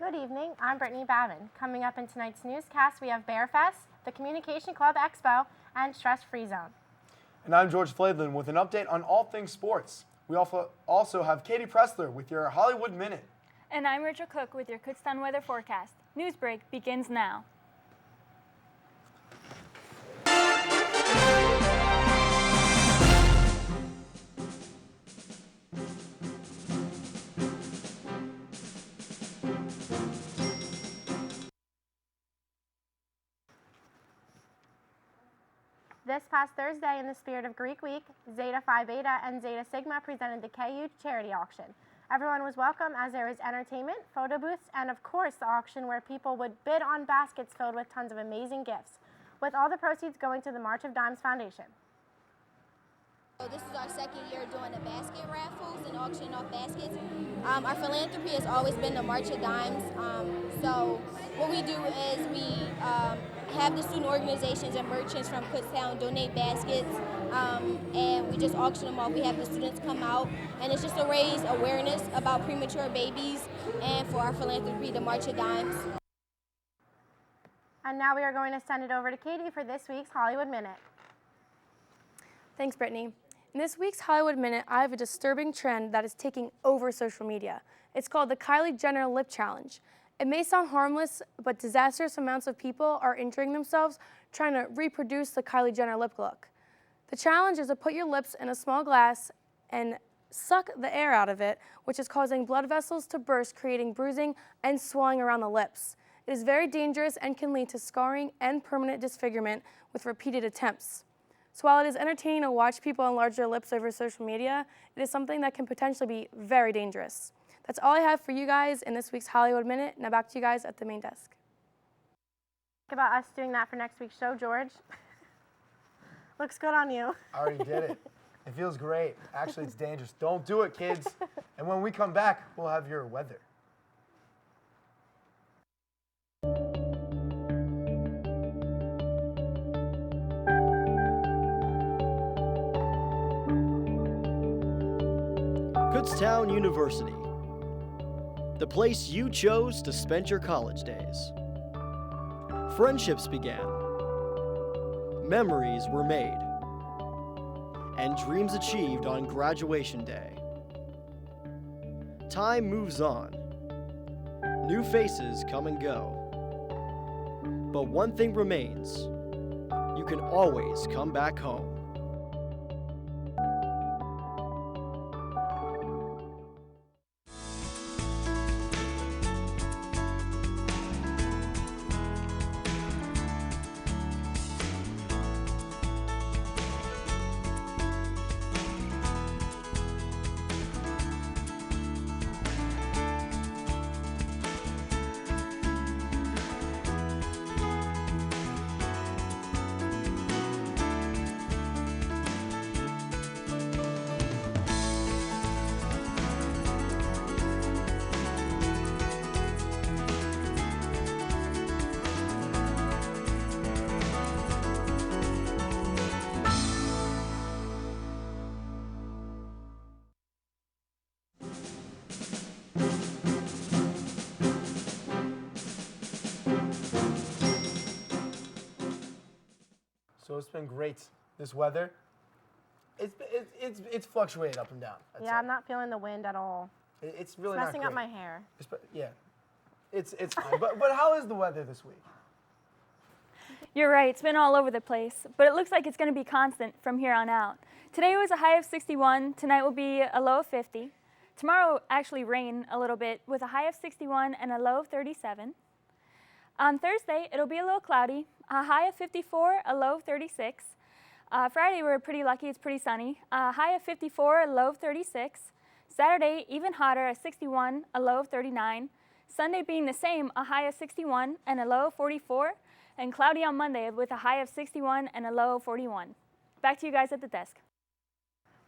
Good evening, I'm Brittany Bavin. Coming up in tonight's newscast, we have Bear Fest, the Communication Club Expo, and Stress Free Zone. And I'm George Fladlin with an update on all things sports. We also have Katie Pressler with your Hollywood Minute. And I'm Rachel Cook with your Kutztown weather forecast. Newsbreak begins now. This past Thursday, in the spirit of Greek Week, Zeta Phi Beta and Zeta Sigma presented the KU charity auction. Everyone was welcome as there was entertainment, photo booths, and of course the auction where people would bid on baskets filled with tons of amazing gifts, with all the proceeds going to the March of Dimes Foundation. So this is our second year doing the basket raffles and auctioning off baskets. Our philanthropy has always been the March of Dimes. So what we do is we have the student organizations and merchants from Kutztown donate baskets, and we just auction them off. We have the students come out, and it's just to raise awareness about premature babies and for our philanthropy, the March of Dimes. And now we are going to send it over to Katie for this week's Hollywood Minute. Thanks, Brittany. In this week's Hollywood Minute, I have a disturbing trend that is taking over social media. It's called the Kylie Jenner Lip Challenge. It may sound harmless, but disastrous amounts of people are injuring themselves trying to reproduce the Kylie Jenner lip look. The challenge is to put your lips in a small glass and suck the air out of it, which is causing blood vessels to burst, creating bruising and swelling around the lips. It is very dangerous and can lead to scarring and permanent disfigurement with repeated attempts. So while it is entertaining to watch people enlarge their lips over social media, it is something that can potentially be very dangerous. That's all I have for you guys in this week's Hollywood Minute. Now back to you guys at the main desk. Think about us doing that for next week's show, George. Looks good on you. I already did it. It feels great. Actually, it's dangerous. Don't do it, kids. And when we come back, we'll have your weather. Kutztown University, the place you chose to spend your college days. Friendships began, memories were made, and dreams achieved on graduation day. Time moves on, new faces come and go, but one thing remains: you can always come back home. So it's been great. This weather, it's fluctuated up and down. Yeah, I'm not feeling the wind at all. It's really It's not messing great. up my hair. Yeah, it's fine. but how is the weather this week? You're right, it's been all over the place, but it looks like it's going to be constant from here on out. Today was a high of 61, tonight will be a low of 50. Tomorrow will actually rain a little bit with a high of 61 and a low of 37. On Thursday, it'll be a little cloudy, a high of 54, a low of 36. Friday, we're pretty lucky, it's pretty sunny, a high of 54, a low of 36. Saturday, even hotter, a 61, a low of 39. Sunday being the same, a high of 61 and a low of 44. And cloudy on Monday with a high of 61 and a low of 41. Back to you guys at the desk.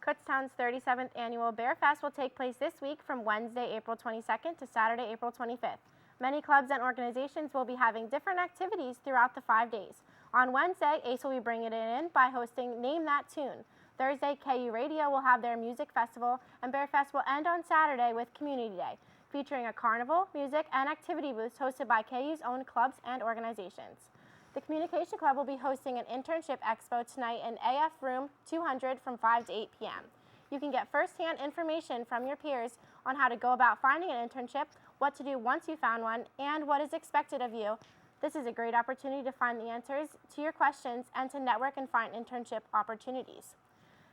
Kutztown's 37th annual Bear Fest will take place this week from Wednesday, April 22nd to Saturday, April 25th. Many clubs and organizations will be having different activities throughout the 5 days. On Wednesday, ACE will be bringing it in by hosting Name That Tune. Thursday, KU Radio will have their music festival, and Bear Fest will end on Saturday with Community Day, featuring a carnival, music, and activity booths hosted by KU's own clubs and organizations. The Communication Club will be hosting an internship expo tonight in AF Room 200 from 5 to 8 p.m. You can get firsthand information from your peers on how to go about finding an internship, what to do once you found one, and what is expected of you. This is a great opportunity to find the answers to your questions and to network and find internship opportunities.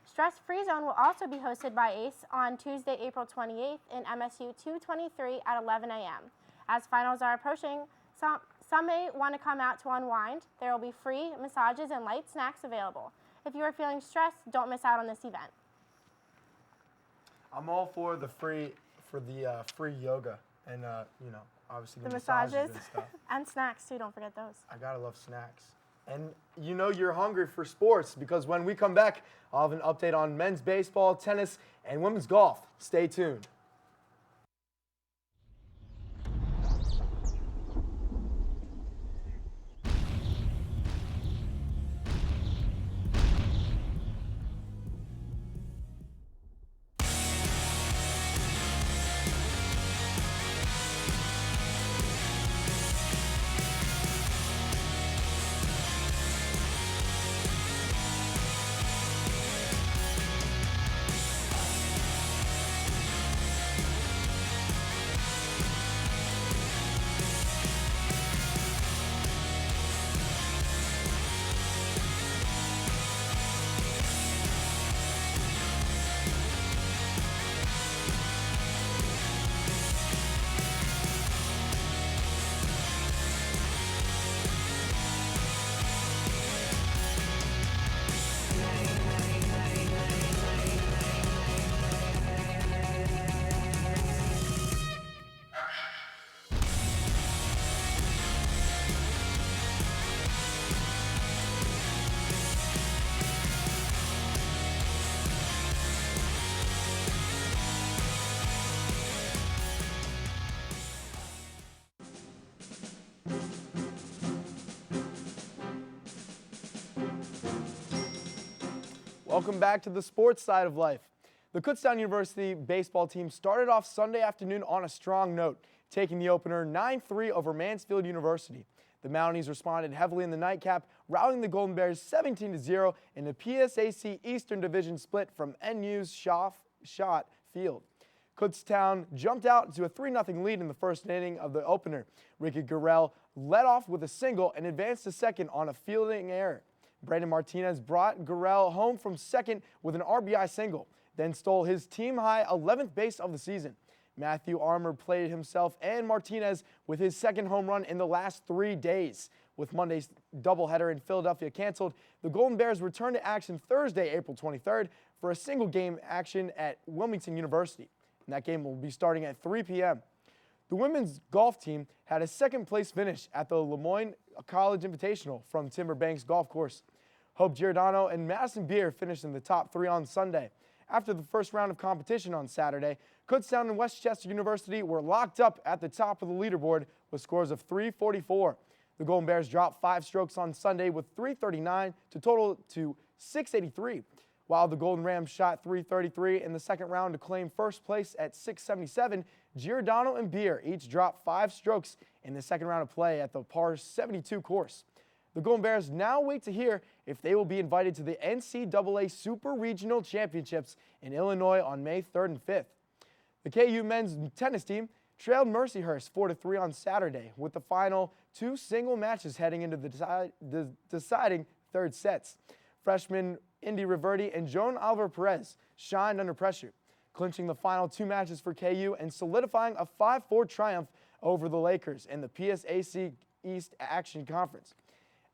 Stress Free Zone will also be hosted by ACE on Tuesday, April 28th in MSU 223 at 11 a.m. As finals are approaching, some may want to come out to unwind. There will be free massages and light snacks available. If you are feeling stressed, don't miss out on this event. I'm all for the free yoga and obviously the massages and stuff. And snacks too, don't forget those. I gotta love snacks. And you're hungry for sports because when we come back, I'll have an update on men's baseball, tennis, and women's golf. Stay tuned. Welcome back to the sports side of life. The Kutztown University baseball team started off Sunday afternoon on a strong note, taking the opener 9-3 over Mansfield University. The Mounties responded heavily in the nightcap, routing the Golden Bears 17-0 in the PSAC Eastern Division split from NU's Schott Field. Kutztown jumped out to a 3-0 lead in the first inning of the opener. Ricky Gurrell led off with a single and advanced to second on a fielding error. Brandon Martinez brought Gurrell home from second with an RBI single, then stole his team-high 11th base of the season. Matthew Armour played himself and Martinez with his second home run in the last 3 days. With Monday's doubleheader in Philadelphia canceled, the Golden Bears return to action Thursday, April 23rd for a single-game action at Wilmington University. And that game will be starting at 3 p.m. The women's golf team had a second-place finish at the Lemoyne College Invitational from Timber Banks Golf Course. Hope Giordano and Madison Beer finished in the top 3 on Sunday. After the first round of competition on Saturday, Kutztown and Westchester University were locked up at the top of the leaderboard with scores of 344. The Golden Bears dropped 5 strokes on Sunday with 339 to total to 683, while the Golden Rams shot 333 in the second round to claim first place at 677. Giordano and Beer each dropped 5 strokes in the second round of play at the par 72 course. The Golden Bears now wait to hear if they will be invited to the NCAA Super Regional Championships in Illinois on May 3rd and 5th. The KU men's tennis team trailed Mercyhurst 4-3 on Saturday, with the final 2 single matches heading into the deciding third sets. Freshmen Indy Reverti and Joan Alvar Perez shined under pressure, clinching the final 2 matches for KU and solidifying a 5-4 triumph over the Lakers in the PSAC East Action Conference.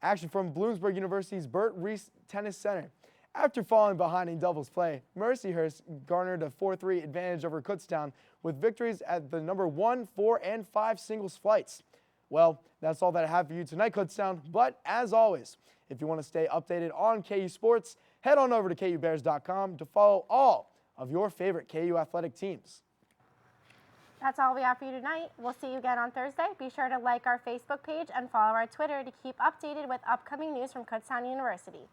Action from Bloomsburg University's Burt Reese Tennis Center. After falling behind in doubles play, Mercyhurst garnered a 4-3 advantage over Kutztown with victories at the number 1, 4, and 5 singles flights. Well, that's all that I have for you tonight, Kutztown. But as always, if you want to stay updated on KU sports, head on over to KUBears.com to follow all of your favorite KU athletic teams. That's all we have for you tonight. We'll see you again on Thursday. Be sure to like our Facebook page and follow our Twitter to keep updated with upcoming news from Kutztown University.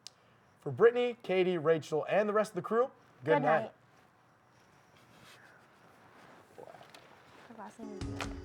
For Brittany, Katie, Rachel, and the rest of the crew, good night. last name is weird.